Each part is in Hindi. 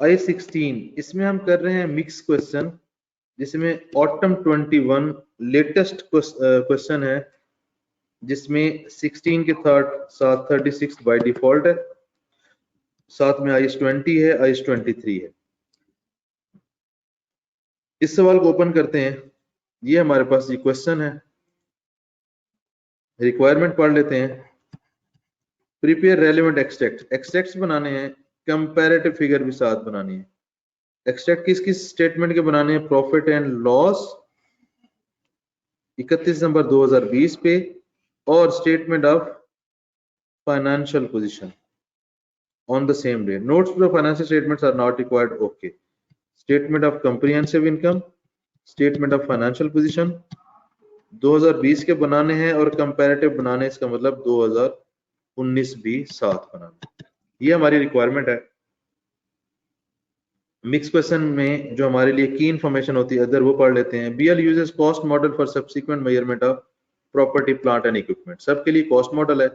I-16 इसमें हम कर रहे हैं मिक्स क्वेश्चन, जिसमें ऑटम 21 लेटेस्ट क्वेश्चन है, जिसमें 16 के साथ 36 बाय डिफॉल्ट है, साथ में I-20 है, I-23 है। इस सवाल को ओपन करते हैं। ये हमारे पास ये क्वेश्चन है, रिक्वायरमेंट पढ़ लेते हैं। प्रिपेयर रेलेवेंट एक्सट्रैक्ट्स बनाने हैं, कंपैरेटिव फिगर भी साथ बनानी है। एक्सट्रैक्ट किस किस स्टेटमेंट के बनाने हैं? प्रॉफिट एंड लॉस 31 दिसंबर 2020 पे, और statement of financial position on the same day. Notes to the financial statements are not required. Okay. Statement of comprehensive income, statement of financial position 2020 के बनाने हैं और कंपैरेटिव बनाने, इसका मतलब 2019 भी साथ बनाने। ये हमारी रिक्वायरमेंट है। मिक्स क्वेश्चन में जो हमारे लिए की इंफॉर्मेशन होती है अदर, वो पढ़ लेते हैं। BL uses cost model for subsequent measurement of property, plant and equipment. सबके लिए cost model है।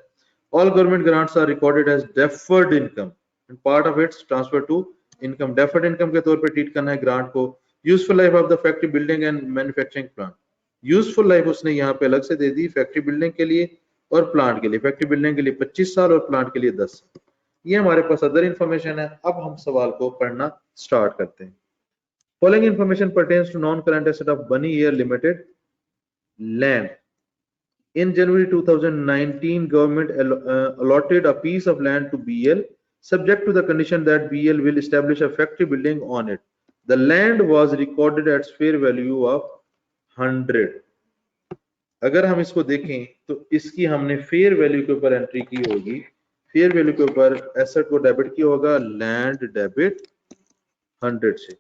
All government grants are recorded as deferred income and part of its transfer to income. Deferred income के तौर पे ट्रीट करना है ग्रांट को। Useful life of the factory building and manufacturing plant. Useful life उसने यहाँ पे अलग से दे दी, फैक्ट्री बिल्डिंग के लिए और प्लांट के लिए। फैक्ट्री बिल्डिंग के लिए 25 साल और प्लांट के लिए 10 साल। ये हमारे पास अदर इंफॉर्मेशन है। अब हम सवाल को पढ़ना स्टार्ट करते हैं। Following information pertains to non-current asset of Bunny Air Limited, land. In January 2019, government allotted a piece of land to BL, subject to the condition that BL will establish a factory building on it. The land was recorded at fair value of 100. अगर हम इसको देखें तो इसकी हमने फेयर वैल्यू के ऊपर एंट्री की होगी। फेयर वैल्यू के ऊपर एसेट को डेबिट किया होगा, लैंड डेबिट 100 से,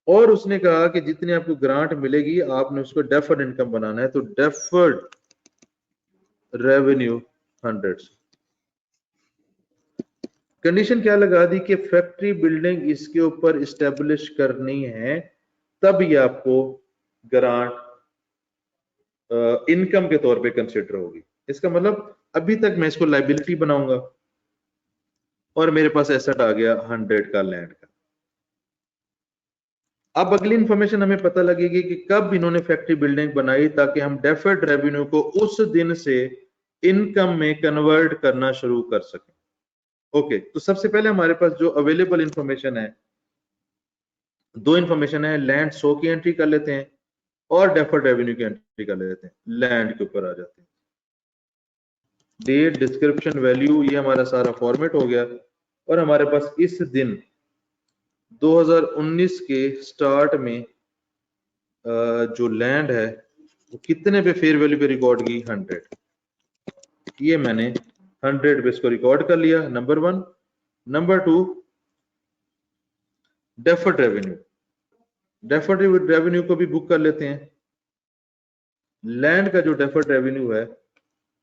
और उसने कहा कि जितनी आपको ग्रांट मिलेगी आपने उसको डेफर्ड इनकम बनाना है, तो डेफर्ड रेवेन्यू 100 से। कंडीशन क्या लगा दी कि फैक्ट्री बिल्डिंग इसके ऊपर इस्टेब्लिश करनी है, तब ये आपको ग्रांट इनकम के तौर पे कंसिडर होगी। इसका मतलब अभी तक मैं इसको लायबिलिटी बनाऊंगा और मेरे पास एसेट आ गया 100 का लैंड का। अब अगली इंफॉर्मेशन हमें पता लगेगी कि कब इन्होंने फैक्ट्री बिल्डिंग बनाई, ताकि हम डेफर्ड रेवेन्यू को उस दिन से इनकम में कन्वर्ट करना शुरू कर सकें। ओके, तो सबसे पहले हमारे पास जो अवेलेबल इंफॉर्मेशन है, दो इंफॉर्मेशन है। लैंड 100 की एंट्री कर लेते हैं और डेफर्ड रेवेन्यू की एंट्री कर लेते हैं। लैंड के ऊपर आ जाते हैं। डेट, डिस्क्रिप्शन, वैल्यू, ये हमारा सारा फॉर्मेट हो गया। और हमारे पास इस दिन 2019 के स्टार्ट में जो लैंड है वो कितने पे फेयर वैल्यू पे रिकॉर्ड की? 100। ये मैंने 100 पे इसको रिकॉर्ड कर लिया, number 1। Number 2, deferred revenue. Deferred revenue को भी बुक कर लेते हैं। लैंड का जो डेफर्ड रेवेन्यू है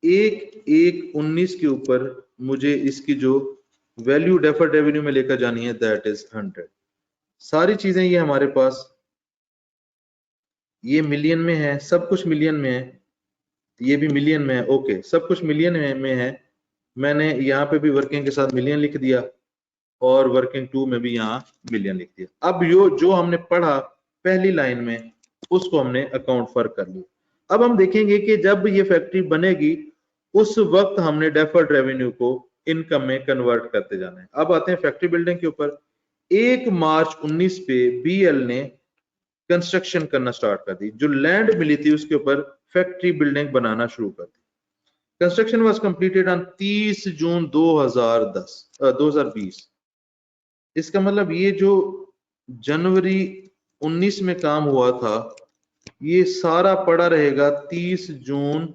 1/1/19 के ऊपर मुझे इसकी जो वैल्यू डेफर्ड रेवेन्यू में लेकर जानी है, दैट इज 100। सारी चीजें ये हमारे पास, ये मिलियन में है, सब कुछ मिलियन में है, ये भी मिलियन में है। ओके, सब कुछ मिलियन में है। मैंने यहाँ पे भी वर्किंग के साथ मिलियन लिख दिया और वर्किंग 2 में भी यहाँ मिलियन लिख दिया। अब जो हमने पढ़ा पहली लाइन में, उसको हमने अकाउंट फॉर कर लिया। अब हम देखेंगे कि जब ये फैक्ट्री बनेगी उस वक्त हमने डेफर्ड रेवेन्यू को इनकम में कन्वर्ट करते जाना है। अब आते हैं फैक्ट्री बिल्डिंग के ऊपर। 1 मार्च 19 पे BL ने कंस्ट्रक्शन करना स्टार्ट कर दी। जो लैंड मिली थी उसके ऊपर फैक्ट्री बिल्डिंग बनाना शुरू कर दी। कंस्ट्रक्शन वाज कंप्लीटेड ऑन 30 जून 2020। इसका मतलब ये जो जनवरी 19 में काम हुआ था, ये सारा पड़ा रहेगा 30 जून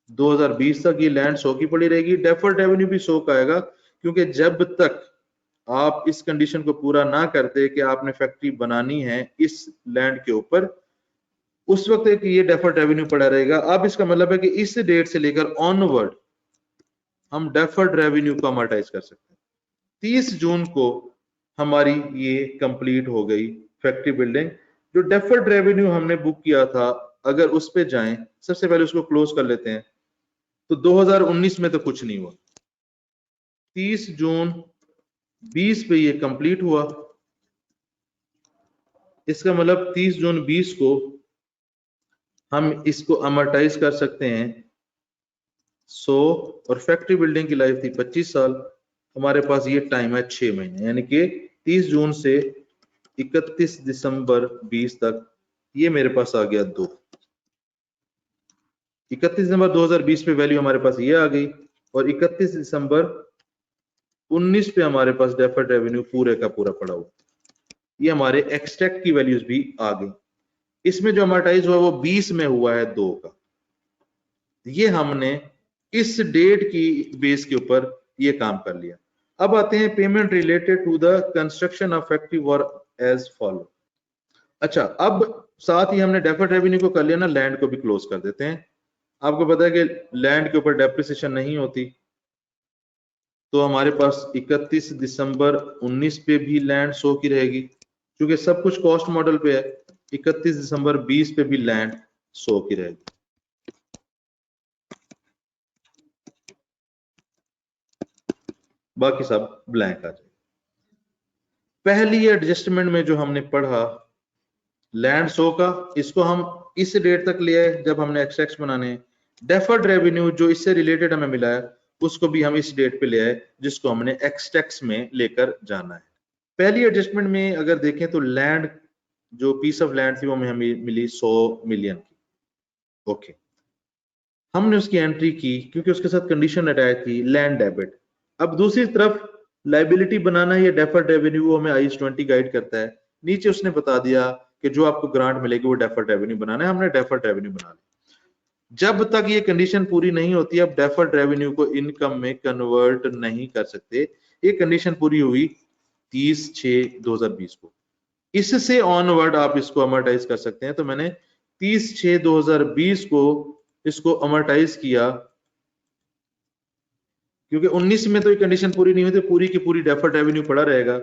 2020 तक। ये लैंड 100 की पड़ी रहेगी। डेफर्ड रेवेन्यू भी 100 का आएगा, क्योंकि जब तक आप इस कंडीशन को पूरा ना करते कि आपने फैक्ट्री बनानी है इस लैंड के ऊपर, उस वक्त एक ये डेफर्ड रेवेन्यू पड़ा रहेगा। अब इसका मतलब है कि इस डेट से लेकर ऑनवर्ड हम डेफर्ड रेवेन्यू को अमोर्टाइज कर सकते हैं। 30 जून को हमारी ये कंप्लीट हो गई फैक्ट्री बिल्डिंग। जो डेफर्ड रेवेन्यू हमने बुक किया था, अगर उस पे जाएं, सबसे पहले उसको क्लोज कर लेते हैं, तो 2019 में तो कुछ नहीं हुआ। 30 जून 20 पे ये कंप्लीट हुआ। इसका मतलब 30 जून 20 को हम इसको अमर्टाइज कर सकते हैं 100, और फैक्ट्री बिल्डिंग की लाइफ थी 25 साल। हमारे पास ये टाइम है 6 महीने, यानी कि 30 जून से 31 दिसंबर 20 तक ये मेरे पास आ गया 2। 31 दिसंबर 2020 पे वैल्यू हमारे पास ये आ गई, और 31 दिसंबर 19 पे हमारे पास डेफर्ड रेवेन्यू पूरे का पूरा पड़ा हुआ। ये हमारे एक्सट्रैक्ट की वैल्यूज भी आ गई। इसमें जो अमर्टाइज हुआ वो 20 में हुआ है 2 का। ये हमने इस डेट की बेस के ऊपर ये काम कर लिया। अब आते हैं payment related to the construction of factory work as follow. अच्छा, अब साथ ही हमने डेफर्ड रेवेन्यू को कर लिया ना, लैंड को भी क्लोज कर देते हैं। आपको पता है कि लैंड के ऊपर डेप्रिसिएशन नहीं होती, तो हमारे पास 31 दिसंबर 19 पे भी लैंड 100 की रहेगी, क्योंकि सब कुछ कॉस्ट मॉडल पे है। 31 दिसंबर 20 पे भी लैंड 100 की रहेगी। बाकी सब ब्लैंक आ जाए। पहली एडजस्टमेंट में जो हमने पढ़ा लैंड 100 का, इसको हम इस डेट तक ले आए जब हमने एक्सट्रैक्ट्स बनाने हैं। डेफर्ड रेवेन्यू जो इससे रिलेटेड हमें मिला है उसको भी हम इस डेट पे ले आए जिसको हमने एक्सट्रैक्ट्स में लेकर जाना है। पहली एडजस्टमेंट में अगर देखें तो लैंड जो पीस ऑफ लैंड थी वो हमें मिली 100 मिलियन की। ओके, हमने उसकी एंट्री की क्योंकि उसके साथ कंडीशन अटैच थी लैंड डेबिट। अब दूसरी तरफ लाइबिलिटी बनाना या डेफर्ड रेवेन्यू वो हमें IAS 20 गाइड करता है। नीचे उसने बता दिया कि जो आपको ग्रांट मिलेगी वो डेफर्ड रेवेन्यू बनाना है, हमने डेफर्ड रेवेन्यू बना लिया। जब तक ये कंडीशन पूरी नहीं होती आप डेफर्ड रेवेन्यू को इनकम में कन्वर्ट नहीं कर सकते। ये कंडीशन पूरी हुई 30/6/2020 को। इससे ऑनवर्ड आप इसको अमर्टाइज कर सकते हैं। तो मैंने 30/6/2020 को इसको अमर्टाइज किया, क्योंकि 19 में तो ये कंडीशन पूरी नहीं हुई थी, पूरी की पूरी डेफर्ड रेवेन्यू पड़ा रहेगा।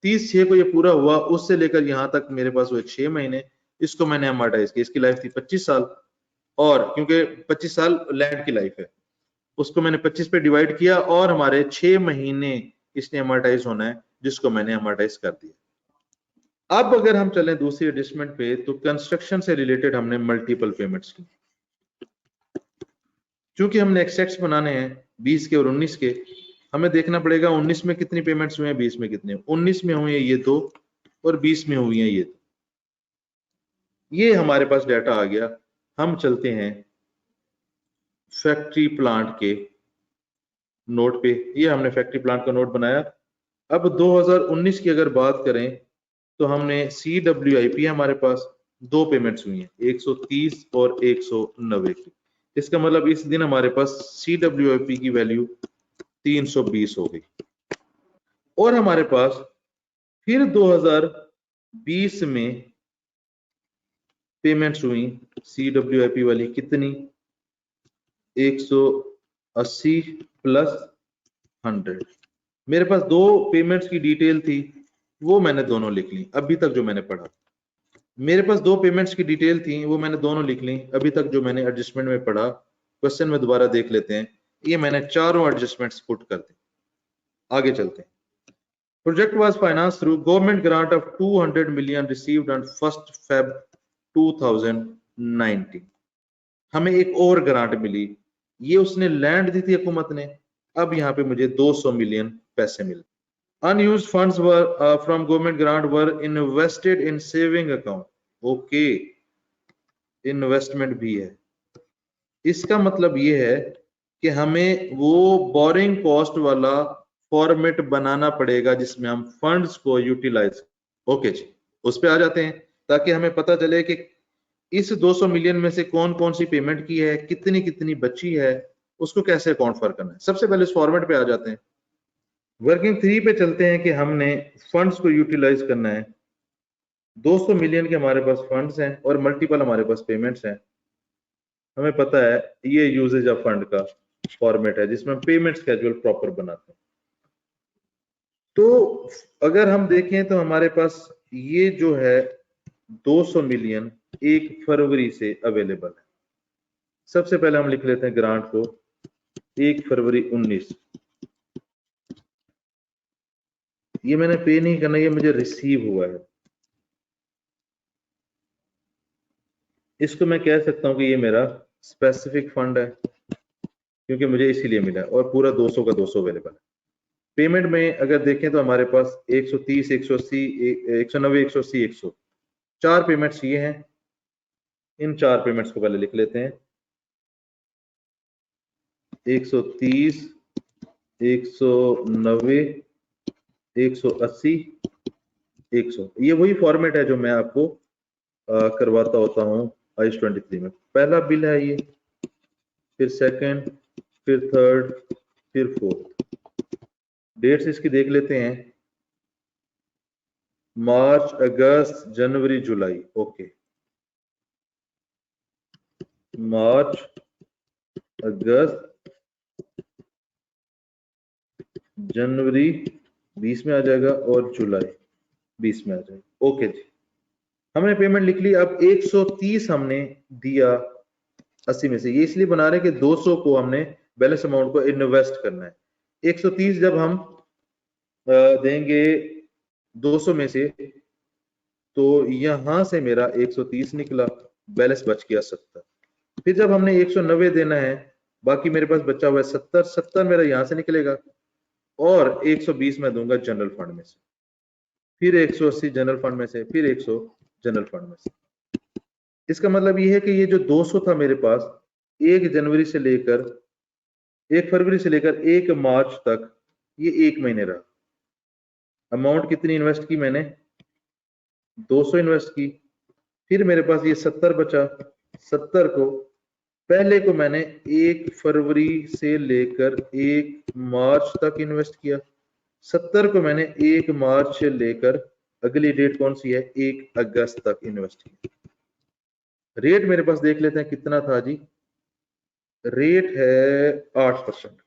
30/6 को ये पूरा हुआ, उससे लेकर यहां तक मेरे पास हुए 6 महीने। इसको मैंने अमर्टाइज किया, इसकी लाइफ थी 25 साल, और क्योंकि 25 साल लैंड की लाइफ है उसको मैंने 25 पे डिवाइड किया, और हमारे 6 महीने इसने अमर्टाइज होना है जिसको मैंने अमर्टाइज कर दिया। अब अगर हम चलें दूसरी एडजस्टमेंट पे, तो कंस्ट्रक्शन से रिलेटेड हमने मल्टीपल पेमेंट्स की। क्योंकि हमने एक्सट्रैक्ट्स बनाने हैं 20 के और 19 के, हमें देखना पड़ेगा 19 में कितनी पेमेंट्स हुए हैं, 20 में कितने। 19 में हुए हैं ये 2, और 20 में हुई हैं ये 2। ये हमारे पास डाटा आ गया। हम चलते हैं फैक्ट्री प्लांट के नोट पे। ये हमने फैक्ट्री प्लांट का नोट बनाया। अब 2019 की अगर बात करें तो हमने CWIP हमारे पास 2 पेमेंट्स हुई हैं, 130 और 190 की। इसका मतलब इस दिन हमारे पास CWIP की वैल्यू 320 हो गई। और हमारे पास फिर 2020 में पेमेंट्स हुई CWIP वाली कितनी, 180 प्लस 100। मेरे पास 2 पेमेंट्स की डिटेल थी, वो मैंने दोनों लिख ली अभी तक जो मैंने पढ़ा। मेरे पास 2 पेमेंट्स की डिटेल थी, वो मैंने दोनों लिख ली अभी तक जो मैंने एडजस्टमेंट में पढ़ा। क्वेश्चन में दोबारा देख लेते हैं, ये मैंने चारों एडजस्टमेंट्स पुट कर दी। आगे चलते हैं। Project was financed through government grant of 200 million received on 1st Feb 2019। हमें एक और ग्रांट मिली, ये उसने लैंड दी थी हुकूमत ने। अब यहाँ पे मुझे 200 मिलियन पैसे मिले। Unused funds were from government grant were invested in saving account। Okay, investment भी है। इसका मतलब ये है कि हमें वो बोरिंग कॉस्ट वाला फॉर्मेट बनाना पड़ेगा जिसमें हम फंड्स को यूटिलाइज। ओके जी, उस पे आ जाते हैं ताकि हमें पता चले कि इस 200 मिलियन में से कौन कौन सी पेमेंट की है, कितनी कितनी बची है, उसको कैसे अकाउंट फॉर करना है। सबसे पहले इस फॉर्मेट पे आ जाते हैं। वर्किंग 3 पे चलते हैं कि हमने फंड्स को यूटिलाइज करना है। 200 मिलियन के हमारे पास फंड्स हैं और मल्टीपल हमारे पास पेमेंट्स हैं। हमें पता है ये यूजेज ऑफ फंड का फॉर्मेट है जिसमें पेमेंट स्केड्यूल प्रॉपर बनाते हैं। तो अगर हम देखें तो हमारे पास ये जो है 200 मिलियन 1 फरवरी से अवेलेबल है। सबसे पहले हम लिख लेते हैं ग्रांट को 1 फरवरी 19। ये मैंने पे नहीं करना, ये मुझे रिसीव हुआ है। इसको मैं कह सकता हूं कि ये मेरा स्पेसिफिक फंड है, क्योंकि मुझे इसीलिए मिला है, और पूरा 200 का 200 अवेलेबल है। पेमेंट में अगर देखें तो हमारे पास 130, 180, 190, 180, 100 चार पेमेंट्स ये हैं। इन चार पेमेंट्स को पहले लिख लेते हैं। 130, 190, 180, 100, ये वही फॉर्मेट है जो मैं आपको करवाता होता हूँ आइस 23 में। पहला बिल है ये, फिर सेकंड, फिर थर्ड, फिर फोर्थ। डेट्स इसकी देख लेते हैं, मार्च, अगस्त, जनवरी, जुलाई। ओके, मार्च, अगस्त, जनवरी 20 में आ जाएगा और जुलाई 20 में आ जाएगा। ओके जी, हमने पेमेंट लिख ली। अब 130 हमने दिया 80 में से, ये इसलिए बना रहे हैं कि 200 को हमने बैलेंस अमाउंट को इन्वेस्ट करना है। 130 जब हम देंगे 200 में से, तो यहां से मेरा 130 निकला, बैलेंस बच गया 70। फिर जब हमने 190 देना है, बाकी मेरे पास बचा हुआ है 70, 70 मेरा यहां से निकलेगा, और 120 मैं दूंगा जनरल फंड में से, फिर 180 जनरल फंड में से, फिर 100 जनरल फंड में से। इसका मतलब ये है कि ये जो 200 था मेरे पास 1 जनवरी से लेकर 1 फरवरी से लेकर 1 मार्च तक, ये 1 महीने रहा। अमाउंट कितनी इन्वेस्ट की मैंने? 200 इन्वेस्ट की। फिर मेरे पास ये 70 बचा। 70 को पहले को मैंने 1 फरवरी से लेकर 1 मार्च तक इन्वेस्ट किया। 70 को मैंने 1 मार्च से लेकर अगली डेट कौन सी है, 1 अगस्त तक इन्वेस्ट किया। रेट मेरे पास देख लेते हैं कितना था जी। रेट है 8%।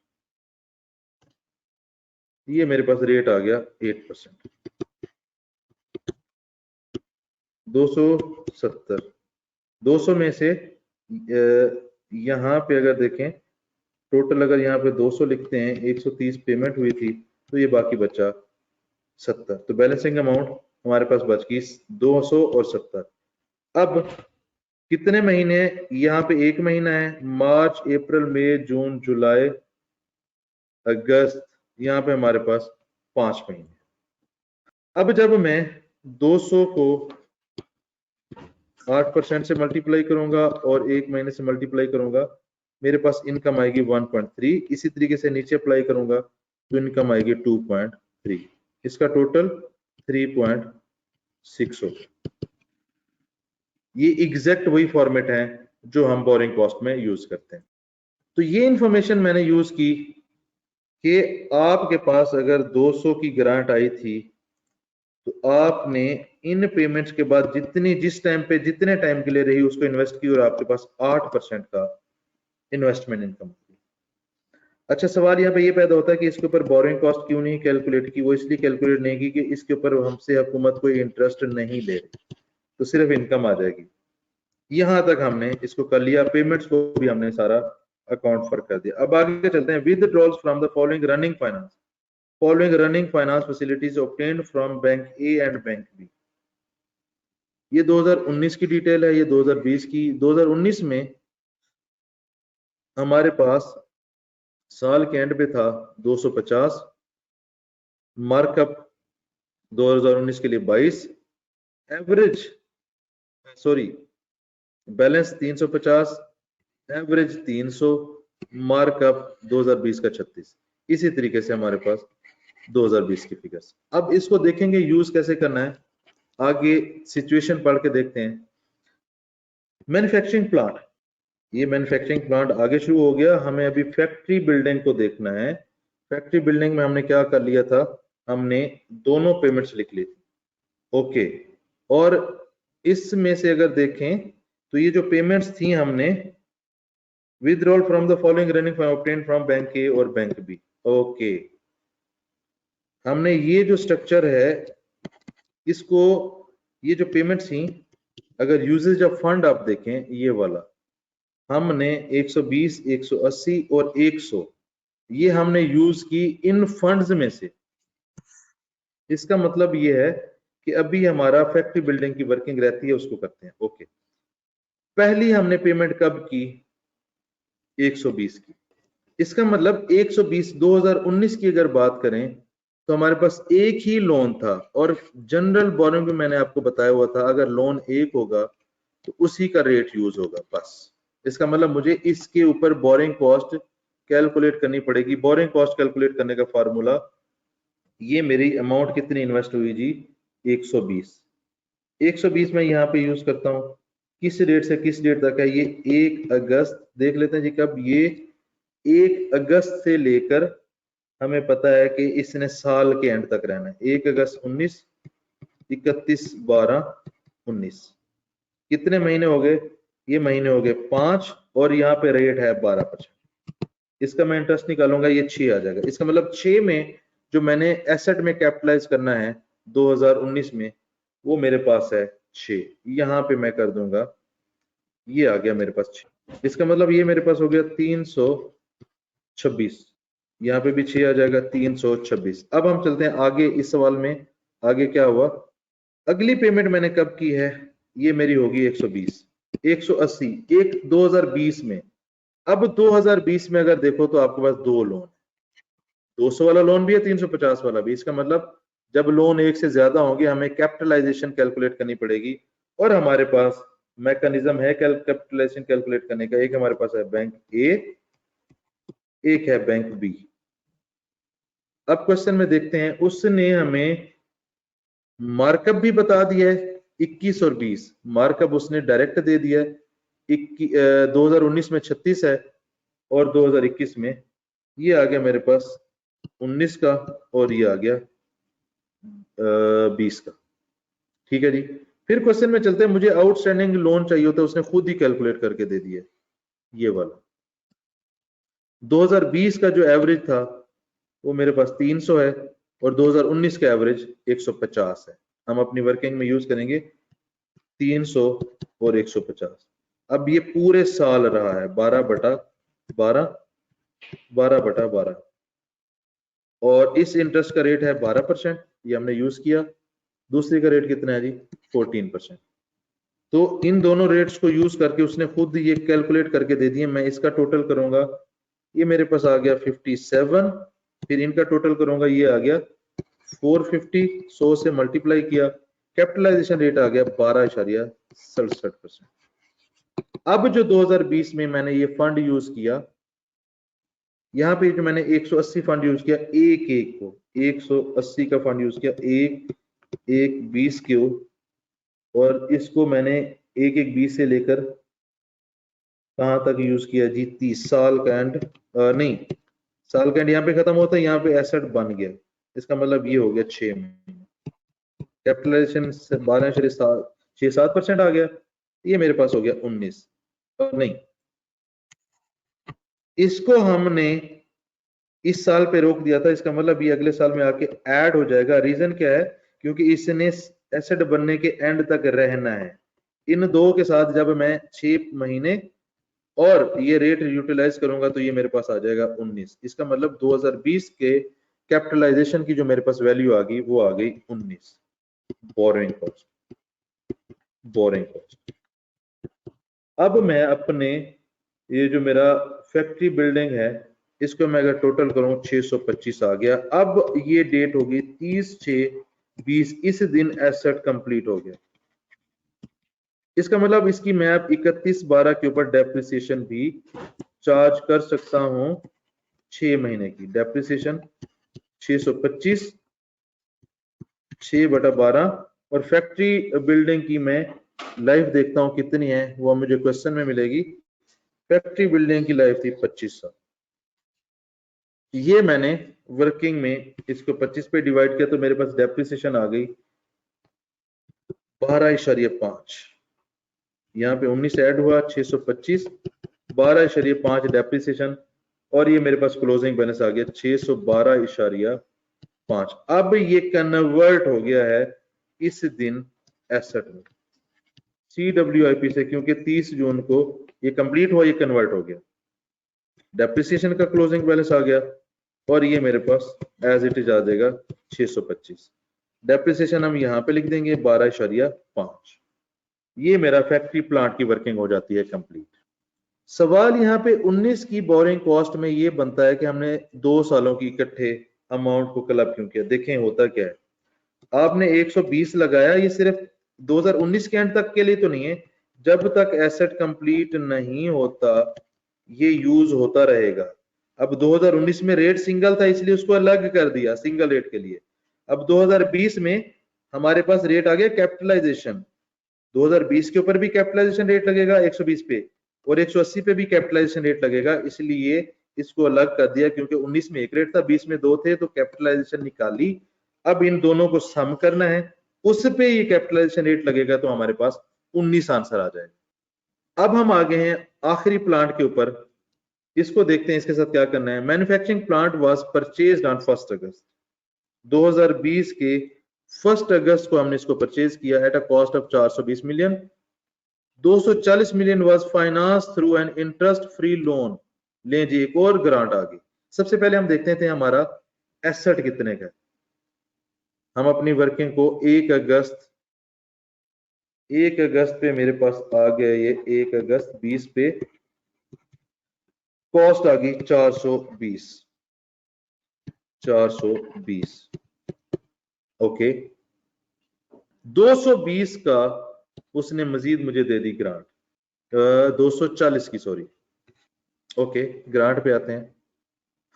ये मेरे पास रेट आ गया 8%। 270, 200 में से यहाँ पे अगर देखें टोटल, अगर यहाँ पे 200 लिखते हैं, 130 पेमेंट हुई थी, तो ये बाकी बचा 70। तो बैलेंसिंग अमाउंट हमारे पास बच गई 200 और 70। अब कितने महीने? यहाँ पे 1 महीना है, मार्च, अप्रैल, मई, जून, जुलाई, अगस्त, यहाँ पे हमारे पास 5 महीने। अब जब मैं 200 को 8% से मल्टीप्लाई करूंगा और 1 महीने से मल्टीप्लाई करूंगा, मेरे पास इनकम आएगी 1.3। इसी तरीके से नीचे अप्लाई करूंगा तो इनकम आएगी 2.3। इसका टोटल 3.6 होगा। ये एग्जैक्ट वही फॉर्मेट है जो हम बोरिंग कॉस्ट में यूज करते हैं। तो ये इंफॉर्मेशन मैंने यूज की कि आपके पास अगर 200 की ग्रांट आई थी, तो आपने इन पेमेंट्स के बाद जितनी जिस टाइम पे जितने टाइम के लिए रही उसको इन्वेस्ट की, और आपके पास 8% का इन्वेस्टमेंट इनकम। अच्छा, सवाल यहाँ पे ये पैदा होता है कि इसके ऊपर बोरिंग कॉस्ट क्यों नहीं कैलकुलेट की? वो इसलिए कैलकुलेट नहीं की कि इसके ऊपर हमसे हुकूमत कोई इंटरेस्ट नहीं ले रही, तो सिर्फ इनकम आ जाएगी। यहां तक हमने इसको कर लिया, पेमेंट्स को भी हमने सारा अकाउंट फॉर कर दिया। अब आगे चलते हैं। Withdrawals from the following running finance, following running finance facilities obtained from bank A and bank B. ये 2019 की डिटेल है, ये 2020 की। 2019 में हमारे पास साल के एंड पे था 250, मार्कअप 2019 के लिए 22, average sorry balance 350, average 300, markup 2020 का 36। इसी तरीके से हमारे पास 2020 की फिगर्स। अब इसको देखेंगे यूज कैसे करना है, आगे सिचुएशन पढ़ के देखते हैं। मैन्युफैक्चरिंग प्लांट, ये मैन्युफैक्चरिंग प्लांट आगे शुरू हो गया। हमें अभी फैक्ट्री बिल्डिंग को देखना है। फैक्ट्री बिल्डिंग में हमने क्या कर लिया था, हमने दोनों पेमेंट्स लिख ली थी। ओके, और इसमें से अगर देखें तो ये जो पेमेंट्स थी हमने withdrawal from the following running obtained from bank A और बैंक बी। ओके, हमने ये जो स्ट्रक्चर है इसको, ये जो पेमेंट्स थी, अगर यूजेज ऑफ फंड आप देखें ये वाला, हमने 120, 180 और 100 ये हमने यूज की इन फंड्स में से। इसका मतलब ये है कि अभी हमारा फैक्ट्री बिल्डिंग की वर्किंग रहती है, उसको करते हैं। ओके, पहली हमने पेमेंट कब की? 120 की। इसका मतलब 120 2019 की अगर बात करें तो हमारे पास एक ही लोन था, और जनरल बोरिंग में मैंने आपको बताया हुआ था अगर लोन एक होगा तो उसी का रेट यूज होगा बस। इसका मतलब मुझे इसके ऊपर बोरिंग कॉस्ट कैलकुलेट करनी पड़ेगी। बोरिंग कॉस्ट कैलकुलेट करने का फार्मूला, ये मेरी अमाउंट कितनी इन्वेस्ट हुई जी? 120। 120 में यहाँ पे यूज करता हूँ। किस डेट से किस डेट तक है ये? 1 अगस्त। देख लेते हैं जी कब। ये 1 अगस्त से लेकर हमें पता है कि इसने साल के एंड तक रहना है। 1 अगस्त 19, 31/12/19। कितने महीने हो गए? ये महीने हो गए 5, और यहाँ पे रेट है 12%। इसका मैं इंटरेस्ट निकालूंगा, ये 6 आ जाएगा। इसका मतलब 6 में जो मैंने एसेट में कैपिटलाइज करना है 2019 में, वो मेरे पास है 6। यहाँ पे मैं कर दूंगा, ये आ गया मेरे पास 6। इसका मतलब ये मेरे पास हो गया 326। यहाँ पे भी 6 आ जाएगा, 326। अब हम चलते हैं आगे इस सवाल में। आगे क्या हुआ? अगली पेमेंट मैंने कब की है? ये मेरी होगी 120, 180, एक 2020 में। अब 2020 में अगर देखो तो आपके पास दो लोन, 200 वाला लोन भी है, 350 वाला भी। इसका मतलब जब लोन एक से ज्यादा होंगे हमें कैपिटलाइजेशन कैलकुलेट करनी पड़ेगी, और हमारे पास मैकेनिज्म है कैपिटलाइजेशन कैलकुलेट करने का। एक हमारे पास है बैंक ए, एक है बैंक बी। अब क्वेश्चन में देखते हैं, उसने हमें मार्कअप भी बता दिया है 21 और 20। मार्कअप उसने डायरेक्ट दे दिया है। 2019 में 36 है और 2021 में ये आ गया मेरे पास 19 का, और ये आ गया 20 का। ठीक है जी। फिर क्वेश्चन में चलते हैं। मुझे आउटस्टैंडिंग लोन चाहिए होता है, उसने खुद ही कैलकुलेट करके दे दिया ये वाला। 2020 का जो एवरेज था वो मेरे पास 300 है, और 2019 का एवरेज 150 है। हम अपनी वर्किंग में यूज करेंगे 300 और 150। अब ये पूरे साल रहा है 12/12, 12/12, और इस इंटरेस्ट का रेट है 12%, ये हमने यूज किया। दूसरी का रेट कितना है जी? 14%। तो इन दोनों रेट्स को यूज करके उसने खुद ये कैलकुलेट करके दे दिए। मैं इसका टोटल करूंगा, ये मेरे पास आ गया 57। फिर इनका टोटल करूंगा, ये आ गया 450। 100 से मल्टीप्लाई किया, कैपिटलाइजेशन रेट आ गया 12.67%। अब जो 2020 में मैंने ये फंड यूज किया, यहाँ पे जो मैंने 180 फंड यूज किया, एक को 180 का फंड यूज किया, एक 20 क्यू, और इसको मैंने एक 20 से लेकर कहां तक यूज किया जी? 30 साल का एंड, नहीं, साल का एंड यहाँ पे खत्म होता है, यहाँ पे एसेट बन गया। इसका मतलब ये हो गया 6 महीने। कैपिटलाइजेशन से 12.67% आ गया। ये मेरे पास हो गया 19। नहीं, इसको हमने इस साल पे रोक दिया था, इसका मतलब ये अगले साल में आके ऐड हो जाएगा। रीजन क्या है? क्योंकि इसने एसेट बनने के एंड तक रहना है। इन दो के साथ जब मैं 6 महीने और ये रेट यूटिलाइज करूंगा तो ये मेरे पास आ जाएगा 19। इसका मतलब 2020 के कैपिटलाइजेशन की जो मेरे पास वैल्यू आ गई वो आ गई 19। Borrowing cost, borrowing cost. अब मैं अपने ये जो मेरा फैक्ट्री बिल्डिंग है इसको मैं अगर टोटल करूं 625 आ गया। अब ये डेट होगी 30/6/20, इस दिन एसेट कंप्लीट हो गया। इसका मतलब इसकी मैं अब 31/12 के ऊपर डेप्रिसिएशन भी चार्ज कर सकता हूं। 6 महीने की डेप्रिसिएशन 625, 6/12, और फैक्ट्री बिल्डिंग की मैं लाइफ देखता हूं कितनी है, वो मुझे क्वेश्चन में मिलेगी। फैक्ट्री बिल्डिंग की लाइफ थी 25 साल। ये मैंने वर्किंग में इसको 25 पे डिवाइड किया तो मेरे पास डेप्रिसिएशन आ गई 12.5। यहाँ पे 19 ऐड हुआ, 625, 12.5 डेप्रिसिएशन, और ये मेरे पास क्लोजिंग बैलेंस आ गया 612.5। अब ये कन्वर्ट हो गया है इस दिन एसेट में CWIP से, क्योंकि 30 जून को ये कंप्लीट हुआ, ये कन्वर्ट हो गया। डेप्रिसिएशन का क्लोजिंग बैलेंस आ गया, और ये मेरे पास एज इट इज आ जाएगा 625। डेप्रिसिएशन हम यहाँ पे लिख देंगे 12.5। ये मेरा फैक्ट्री प्लांट की वर्किंग हो जाती है कंप्लीट। सवाल यहाँ पे 19 की बोरिंग कॉस्ट में ये बनता है कि हमने 2 सालों की इकट्ठे अमाउंट को क्लब क्यों किया। देखें होता क्या है, आपने 120 लगाया, ये सिर्फ 2019 के एंड तक के लिए तो नहीं है, जब तक एसेट कंप्लीट नहीं होता ये यूज होता रहेगा। अब 2019 में रेट सिंगल था इसलिए उसको अलग कर दिया सिंगल रेट के लिए। अब 2020 में हमारे पास रेट आ गया कैपिटलाइजेशन, 2020 के ऊपर भी कैपिटलाइजेशन रेट लगेगा 120 पे और 180 पे भी कैपिटलाइजेशन रेट लगेगा, इसलिए इसको अलग कर दिया क्योंकि 19 में एक रेट था 20 में 2 थे तो कैपिटलाइजेशन निकाली। अब इन दोनों को सम करना है, उस पे ये कैपिटलाइजेशन रेट लगेगा तो हमारे पास 19 आंसर आ जाएगा। अब हम आगे हैं आखिरी प्लांट के ऊपर, इसको देखते हैं इसके साथ क्या करना है। Manufacturing plant was purchased on 1 अगस्त 2020 के 1 अगस्त को हमने इसको परचेज किया at a cost of 420 million. 240 million was finance through an interest free loan. ले जी एक और ग्रांट आ गई। सबसे पहले हम देखते थे हमारा एसेट कितने का है। हम अपनी वर्किंग को 1 अगस्त पे मेरे पास आ गया, ये 1 अगस्त 20 पे कॉस्ट आ गई 420। ओके, 220 का उसने मजीद मुझे दे दी ग्रांट, 240 की सॉरी। ओके, ग्रांट पे आते हैं।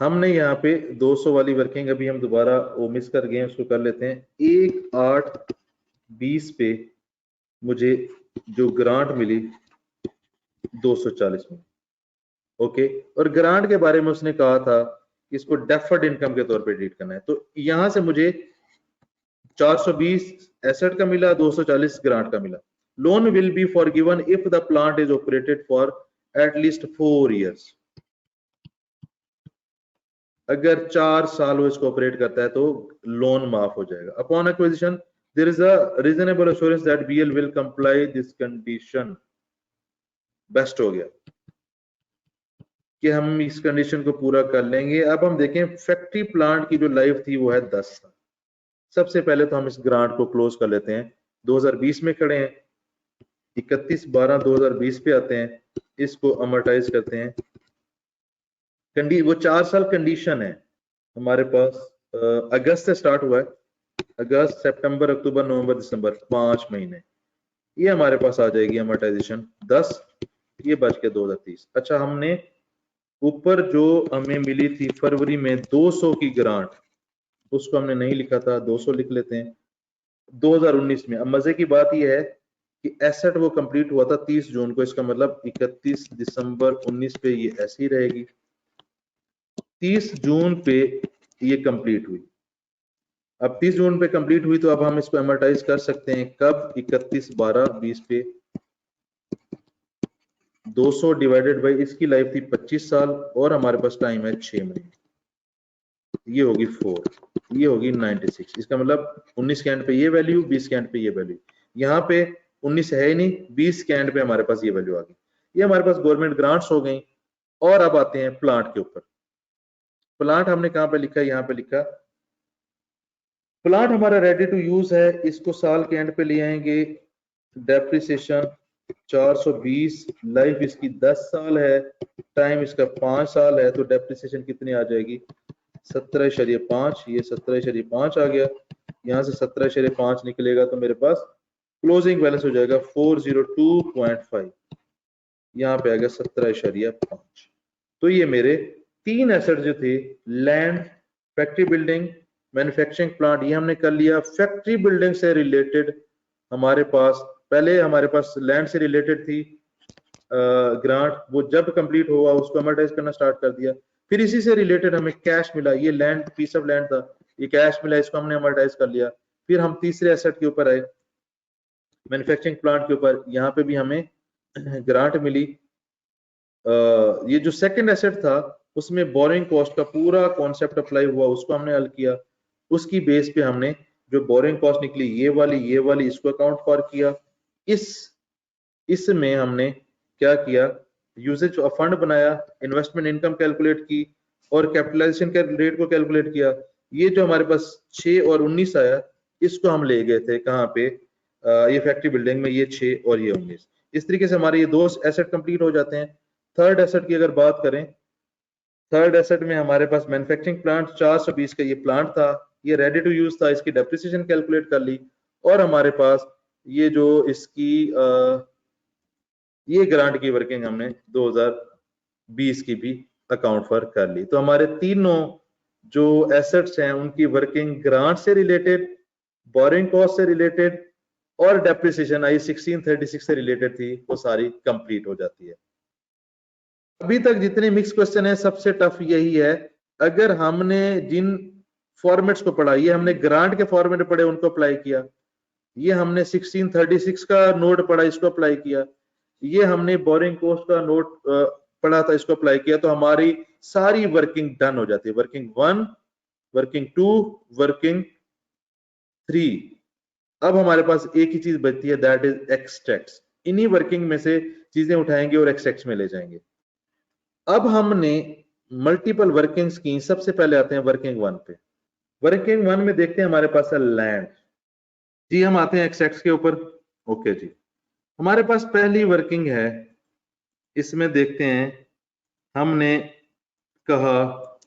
हमने यहाँ पे 200 वाली वर्किंग अभी हम दोबारा वो मिस कर गए, उसको कर लेते हैं। 1/8/20 पे मुझे जो ग्रांट मिली 240 में। ओके, और ग्रांट के बारे में उसने कहा था कि इसको डेफर्ड इनकम के तौर पे ट्रीट करना है। तो यहां से मुझे 420 एसेट का मिला, 240 ग्रांट का मिला। Loan will be forgiven if the plant is operated for at least 4 years. अगर 4 साल वो इसको ऑपरेट करता है तो लोन माफ हो जाएगा। Upon acquisition there is a reasonable assurance that BL will comply this condition. Best हो गया कि हम इस कंडीशन को पूरा कर लेंगे। अब हम देखें फैक्ट्री प्लांट की जो लाइफ थी वो है 10 साल। सबसे पहले तो हम इस ग्रांट को क्लोज कर लेते हैं। 2020 में खड़े हैं, 31/12/2020 पे आते हैं, इसको अमोर्टाइज करते हैं। वो 4 साल कंडीशन है हमारे पास। अगस्त से स्टार्ट हुआ है, अगस्त सितंबर अक्टूबर नवंबर दिसंबर 5 महीने, ये हमारे पास आ जाएगी अमोर्टाइजेशन 10, ये बच के 2030। अच्छा, हमने ऊपर जो हमें मिली थी फरवरी में 200 की ग्रांट, उसको हमने नहीं लिखा था, 200 लिख लेते हैं 2019 में। अब मजे की बात यह है कि एसेट वो कंप्लीट हुआ था 30 जून को, इसका मतलब 31 दिसंबर 19 पे ये ऐसी रहेगी, 30 जून पे ये कंप्लीट हुई। अब 30 जून पे कंप्लीट हुई तो अब हम इसको एमोर्टाइज कर सकते हैं कब, 31/12/20 पे 200 डिवाइडेड बाई इसकी लाइफ थी 25 साल और हमारे पास टाइम है 6 महीने, ये होगी 4, ये होगी 96। इसका मतलब 19 के एंड पे ये वैल्यू, 20 के एंड पे ये वैल्यू। यहाँ पे 19 है ही नहीं, 20 के एंड पे हमारे पास ये वैल्यू आ गई। ये हमारे पास गवर्नमेंट ग्रांट्स हो गई। और अब आते हैं प्लांट के ऊपर। प्लांट हमने कहां पे लिखा है, यहाँ पे लिखा प्लांट हमारा रेडी टू यूज है, इसको साल के एंड पे ले आएंगे। डेप्रिसिएशन 420, लाइफ इसकी 10 साल है, टाइम इसका 5 साल है, तो डेप्रिसिएशन कितनी आ जाएगी 17.5। ये 17.5 आ गया, यहाँ से 17.5 निकलेगा तो मेरे पास क्लोजिंग बैलेंस हो जाएगा 402.5, यहाँ पे आ गया 17.5। तो ये मेरे 3 एसेट जो थे, land, factory building, manufacturing plant, ये हमने कर लिया। फैक्ट्री बिल्डिंग से रिलेटेड हमारे पास पहले हमारे पास लैंड से रिलेटेड थी ग्रांट, वो जब कंप्लीट हुआ उसको अमोर्टाइज करना स्टार्ट कर दिया। फिर इसी से रिलेटेड हमें कैश मिला, ये लैंड पीस ऑफ लैंड था, ये कैश मिला, इसको हमने अमोर्टाइज कर लिया। फिर हम तीसरे एसेट के ऊपर आए, मैन्युफैक्चरिंग प्लांट के ऊपर, यहाँ पे भी हमें ग्रांट मिली। ये जो सेकंड एसेट था उसमें बोरिंग कॉस्ट का पूरा कॉन्सेप्ट अप्लाई हुआ, उसको हमने हल किया। उसकी बेस पे हमने जो बोरिंग कॉस्ट निकली ये वाली इसको अकाउंट फॉर किया। इसमें हमने क्या किया, यूजेज ऑफ फंड बनाया, इन्वेस्टमेंट इनकम कैलकुलेट की और कैपिटलाइजेशन के रेट को कैलकुलेट किया। ये जो हमारे पास 6 और 19 आया, इसको हम ले गए थे कहाँ पे, ये फैक्ट्री बिल्डिंग में, ये 6 और ये 19। इस तरीके से हमारे ये 2 एसेट कंप्लीट हो जाते हैं। थर्ड एसेट की अगर बात करें, थर्ड एसेट में हमारे पास मैन्युफैक्चरिंग प्लांट 420 का ये प्लांट था, ये रेडी टू यूज था, इसकी डेप्रिसिएशन कैलकुलेट कर ली, और हमारे पास ये जो इसकी ये ग्रांट की वर्किंग हमने 2020 की भी अकाउंट फॉर कर ली। तो हमारे तीनों जो एसेट्स हैं उनकी वर्किंग ग्रांट से रिलेटेड, बोरिंग कॉस्ट से रिलेटेड और डेप्रिसिएशन आई 1636 से रिलेटेड थी, वो सारी कंप्लीट हो जाती है। अभी तक जितने मिक्स क्वेश्चन है सबसे टफ यही है। अगर हमने जिन फॉर्मेट्स को पढ़ा, ये हमने ग्रांट के फॉर्मेट पढ़े उनको अप्लाई किया, ये हमने 1636 का नोट पढ़ा इसको अप्लाई किया, ये हमने बोरिंग कॉस्ट का नोट पढ़ा था इसको अप्लाई किया, तो हमारी सारी वर्किंग डन हो जाती है। Working 1, working 2, working 3। अब हमारे पास एक ही चीज बचती है, दैट इज एक्सट्रैक्ट्स। इन्हीं वर्किंग में से चीजें उठाएंगे और एक्सट्रैक्ट्स में ले जाएंगे। अब हमने मल्टीपल वर्किंग्स की, सबसे पहले आते हैं वर्किंग 1 पे। वर्किंग 1 में देखते हैं हमारे पास है लैंड जी। हम आते हैं एक्सट्रैक्ट्स के ऊपर। ओके जी, हमारे पास पहली वर्किंग है, इसमें देखते हैं, हमने कहा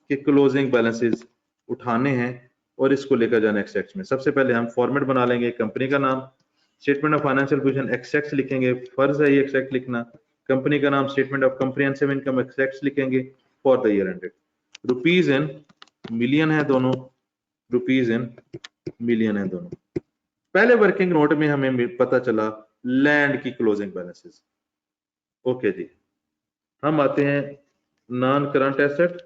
कि क्लोजिंग बैलेंसेस उठाने हैं और इसको लेकर जाना एक्सट्रैक्ट्स में। सबसे पहले हम फॉर्मेट बना लेंगे, कंपनी का नाम, statement of financial position extracts लिखेंगे, फर्ज है ये एक्सट्रैक्ट लिखना। कंपनी का नाम, statement of comprehensive income extracts लिखेंगे for the year ended. Rupees in million है दोनों, रुपीज इन मिलियन है दोनों। पहले वर्किंग नोट में हमें पता चला लैंड की क्लोजिंग बैलेंसेस। ओके जी, हम आते हैं नॉन करंट एसेट,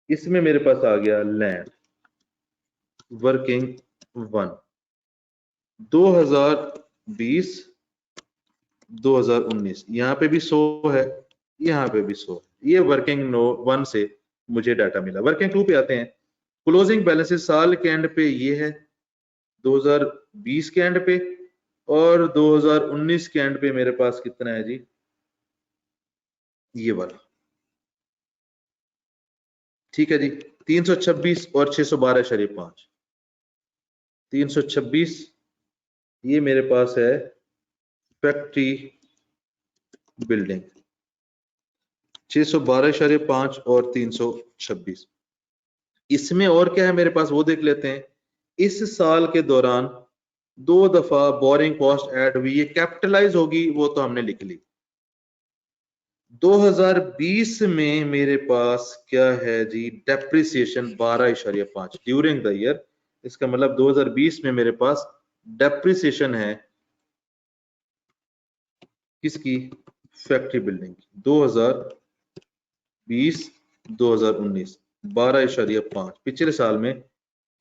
इसमें मेरे पास आ गया लैंड वर्किंग 1 2020 2019, यहाँ पे भी 100 है, यहाँ पे भी 100। ये वर्किंग 1 से मुझे डाटा मिला। वर्किंग 2 पे आते हैं। क्लोजिंग बैलेंसेस साल के एंड पे ये है 2020 के एंड पे, और 2019 के एंड पे मेरे पास कितना है जी, ये वाला। ठीक है जी, 326 और 612.5। 326 ये मेरे पास है फैक्ट्री बिल्डिंग, 612.5 और 326। इसमें और क्या है मेरे पास वो देख लेते हैं। इस साल के दौरान 2 दफा बोरिंग कॉस्ट ऐड हुई, ये कैपिटलाइज होगी, वो तो हमने लिख ली। 2020 में मेरे पास क्या है जी, डेप्रिसिएशन 12.5 ड्यूरिंग द ईयर। इसका मतलब 2020 में मेरे पास डेप्रिसिएशन है किसकी, फैक्ट्री बिल्डिंग की। 2020 2019 12.5, पिछले साल में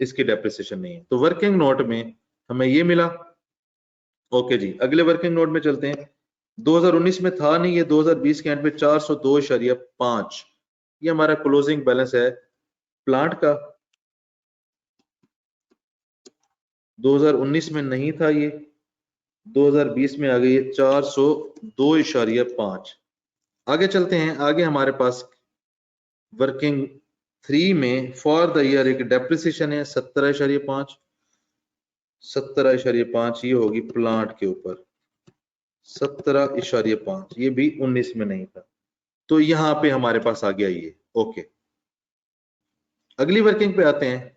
इसकी डेप्रिसिएशन नहीं है, तो वर्किंग नोट में हमें ये मिला। ओके जी, अगले वर्किंग नोट में चलते हैं। 2019 में था नहीं, ये 2020 के एंड पे 402.5 ये हमारा क्लोजिंग बैलेंस है प्लांट का। 2019 में नहीं था ये, 2020 में आ गई 402.5। आगे चलते हैं, आगे हमारे पास वर्किंग 3 में फॉर द ईयर एक डेप्रिसिएशन है 17.5। 17.5 ये होगी प्लांट के ऊपर, 17.5, ये भी 19 में नहीं था, तो यहां पे हमारे पास आ गया ये। ओके, अगली वर्किंग पे आते हैं,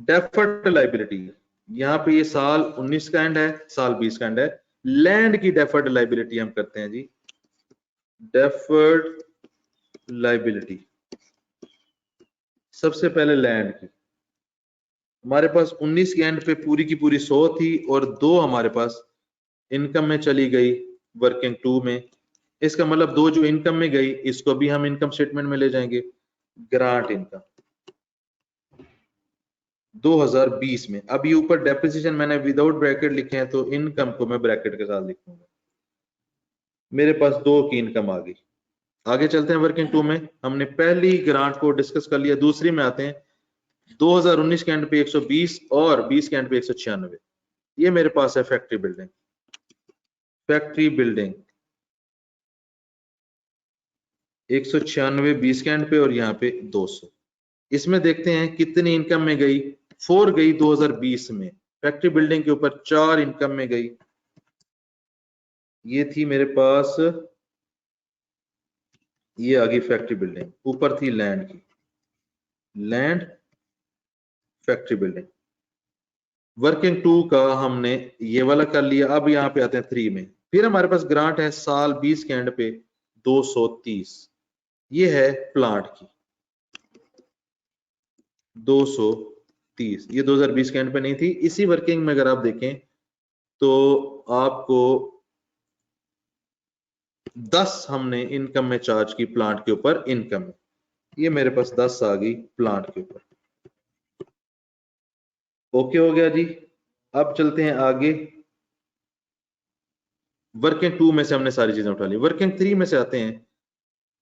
डेफर्ड लाइबिलिटी। यहाँ पे ये साल 19 का एंड है, साल 20 का एंड है। लैंड की डेफर्ड लाइबिलिटी हम करते हैं जी, डेफर्ड लाइबिलिटी। सबसे पहले लैंड की, हमारे पास 19 के एंड पे पूरी की पूरी 100 थी, और 2 हमारे पास इनकम में चली गई वर्किंग 2 में। इसका मतलब 2 जो इनकम में गई, इसको भी हम इनकम स्टेटमेंट में ले जाएंगे। ग्रांट इनकम 2020 में, अभी ऊपर डेप्रिसिएशन मैंने विदाउट ब्रैकेट लिखे हैं, तो इनकम को मैं ब्रैकेट के साथ लिखूंगा। मेरे पास 2 की इनकम आ गई। आगे चलते हैं, वर्किंग 2 में हमने पहली ग्रांट को डिस्कस कर लिया। दूसरी में आते हैं, 2019 के एंड पे 120 और 20 के एंड पे 196। ये मेरे पास है फैक्ट्री बिल्डिंग। फैक्ट्री बिल्डिंग 196 20 के एंड पे, और यहाँ पे 200। इसमें देखते हैं कितनी इनकम में गई, 4 गई 2020 में। फैक्ट्री बिल्डिंग के ऊपर 4 इनकम में गई। ये थी मेरे पास, ये आ गई फैक्ट्री बिल्डिंग, ऊपर थी लैंड की, लैंड फैक्ट्री बिल्डिंग। वर्किंग 2 का हमने ये वाला कर लिया। अब यहाँ पे आते हैं 3 में। फिर हमारे पास ग्रांट है साल 20 के एंड पे 230, ये है प्लांट की 230, ये 2020 के एंड पे नहीं थी। इसी वर्किंग में अगर आप देखें तो आपको 10 हमने इनकम में चार्ज की प्लांट के ऊपर इनकम में, ये मेरे पास 10 आ गई प्लांट के ऊपर। ओके हो गया जी। अब चलते हैं आगे। वर्किंग 2 में से हमने सारी चीजें उठा ली। वर्किंग 3 में से आते हैं।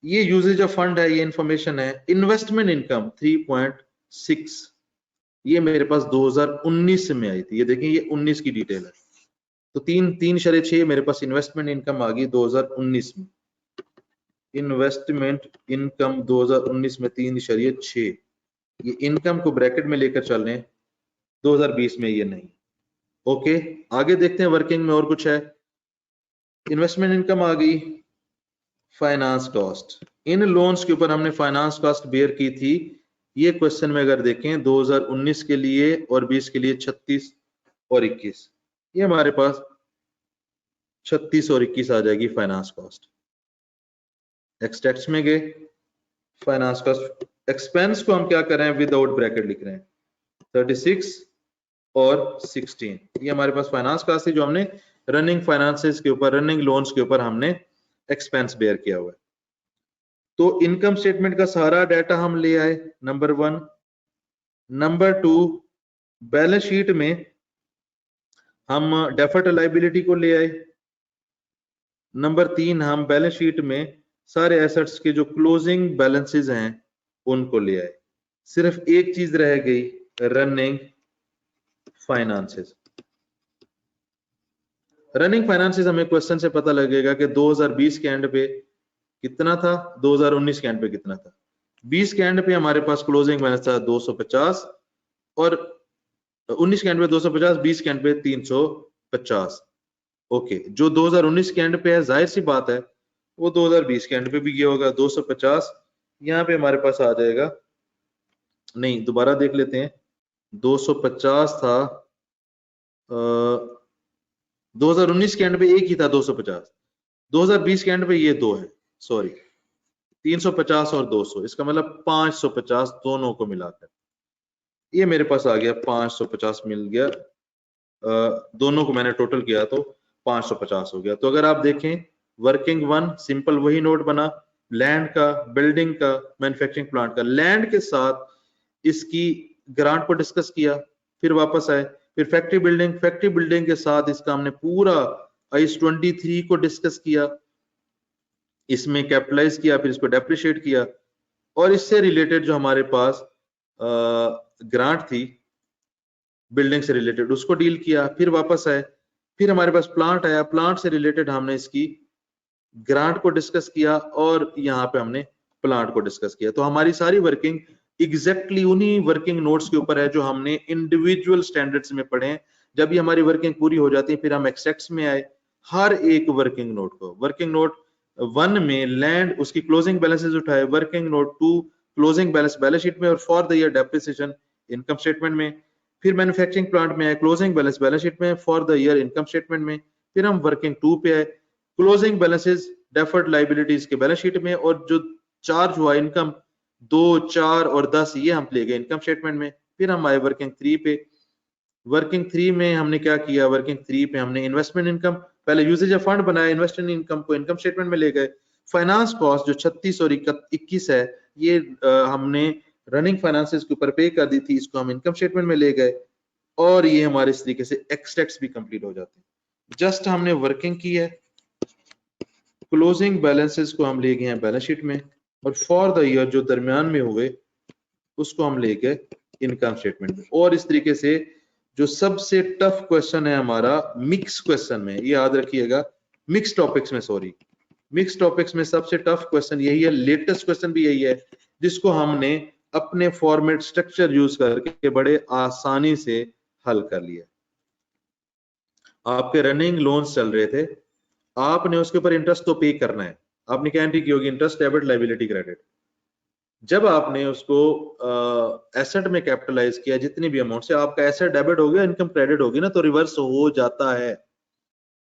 ये यूजेज ऑफ फंड है, ये इंफॉर्मेशन है। इन्वेस्टमेंट इनकम 3.6, ये मेरे पास 2019 में आई थी। ये देखिए ये 19 की डिटेल है। तो 3.6 मेरे पास इन्वेस्टमेंट इनकम आ गई 2019 में। इन्वेस्टमेंट इनकम 2019 में 3.6, ये इनकम को ब्रैकेट में लेकर चल रहे हैं, 2020 में ये नहीं। ओके, आगे देखते हैं वर्किंग में और कुछ है। इन्वेस्टमेंट इनकम आ गई। फाइनेंस कॉस्ट, इन लोन्स के ऊपर हमने फाइनेंस कॉस्ट बेयर की थी। ये क्वेश्चन में अगर देखें 2019 के लिए और 20 के लिए 36 और 21, ये हमारे पास 36 और 21 आ जाएगी फाइनेंस कॉस्ट। एक्सटेक्स में गए, फाइनेंस कॉस्ट, एक्सपेंस को हम क्या कर रहे हैं, विदाउट ब्रैकेट लिख रहे हैं, 36 और 16, ये हमारे पास फाइनेंस कॉस्ट थी जो हमने रनिंग फाइनेंसेस के ऊपर, रनिंग लोन्स के ऊपर हमने एक्सपेंस बेयर किया हुआ है। तो इनकम स्टेटमेंट का सारा डाटा हम ले आए, नंबर 1। नंबर 2, बैलेंस शीट में हम डेफर्ड लायबिलिटी को ले आए। नंबर 3, हम बैलेंस शीट में सारे एसेट्स के जो क्लोजिंग बैलेंसेस हैं उनको ले आए। सिर्फ एक चीज रह गई, रनिंग फाइनेंसेस। रनिंग फाइनेंसेस हमें क्वेश्चन से पता लगेगा कि 2020 के एंड पे कितना था, 2019 के एंड पे कितना था। 20 के एंड पे हमारे पास क्लोजिंग बैलेंस था 250 और 19 के एंड पे 250, 20 के एंड पे 350। ओके, जो 2019 के एंड पे है जाहिर सी बात है वो 2020 के एंड पे भी गया होगा 250। यहाँ पे हमारे पास आ जाएगा, नहीं दोबारा देख लेते हैं, 250 था 2019 के एंड पे एक ही था 250, 2020 के एंड पे ये दो है, सॉरी 350 और 200, इसका मतलब 550 दोनों को मिलाकर ये मेरे पास आ गया 550 मिल गया। दोनों को मैंने टोटल किया तो 550 हो गया। तो अगर आप देखें वर्किंग 1 सिंपल वही नोट बना, लैंड का, बिल्डिंग का, मैन्युफैक्चरिंग प्लांट का। लैंड के साथ इसकी ग्रांट को डिस्कस किया, फिर वापस आए, फिर फैक्ट्री बिल्डिंग के साथ इसका हमने पूरा आईएस 23 को डिस्कस किया, इसमें कैपिटलाइज किया, फिर इसको डेप्रिशिएट किया, और इससे रिलेटेड जो हमारे पास ग्रांट थी बिल्डिंग से रिलेटेड उसको डील किया, फिर वापस आए, फिर हमारे पास प्लांट आया, प्लांट से रिलेटेड हमने इसकी ग्रांट को डिस्कस किया और यहाँ पे हमने प्लांट को डिस्कस किया। तो हमारी सारी वर्किंग एग्जैक्टली उन्हीं वर्किंग नोट्स के ऊपर है जो हमने इंडिविजुअल स्टैंडर्ड्स में पढ़े हैं। जब ये हमारी वर्किंग पूरी हो जाती है फिर हम एक्सट्रैक्ट्स में आए, हर एक वर्किंग नोट को, वर्किंग नोट 1 में लैंड उसकी क्लोजिंग बैलेंसेस उठाए, working note 2 closing balance sheet में और for the year depreciation income statement में, फिर मैन्युफैक्चरिंग प्लांट में आए, क्लोजिंग बैलेंस शीट में, for the year income statement में, फिर हम वर्किंग 2 पे आए, क्लोजिंग बैलेंसेस डेफर्ड लायबिलिटीज के बैलेंस शीट में, और जो चार्ज हुआ इनकम 2, 4 और 10 ये हम ले गए इनकम स्टेटमेंट में। फिर हम आए वर्किंग 3 पे। वर्किंग 3 में हमने क्या किया, वर्किंग 3 पे हमने इन्वेस्टमेंट इनकम, पहले यूजेज ऑफ फंड बनाया, इन्वेस्टमेंट इनकम को इनकम स्टेटमेंट में ले गए। फाइनेंस कॉस्ट जो 36 और 21 है ये हमने रनिंग फाइनेंसेस के ऊपर पे कर दी थी, इसको हम इनकम स्टेटमेंट में ले गए, और ये हमारे इस तरीके से एक्सट्रैक्ट्स भी कंप्लीट हो जाते हैं। जस्ट हमने वर्किंग की है, क्लोजिंग बैलेंसेस को हम ले गए हैं बैलेंस शीट में, और फॉर द ईयर जो दरमियान में हुए उसको हम ले गए इनकम स्टेटमेंट में। और इस तरीके से जो सबसे टफ क्वेश्चन है हमारा मिक्स क्वेश्चन में, ये याद रखिएगा, मिक्स टॉपिक्स में, सॉरी मिक्स टॉपिक्स में सबसे टफ क्वेश्चन यही है, लेटेस्ट क्वेश्चन भी यही है, जिसको हमने अपने फॉर्मेट स्ट्रक्चर यूज करके बड़े आसानी से हल कर लिया। आपके रनिंग लोन्स चल रहे थे, आपने उसके ऊपर इंटरेस्ट तो पे करना है, आपने क्या एंट्री की होगी, इंटरेस्ट डेबिट लायबिलिटी क्रेडिट। जब आपने उसको एसेट में कैपिटलाइज किया जितनी भी अमाउंट से, आपका एसेट डेबिट हो गया, इनकम क्रेडिट होगी ना, तो रिवर्स हो जाता है।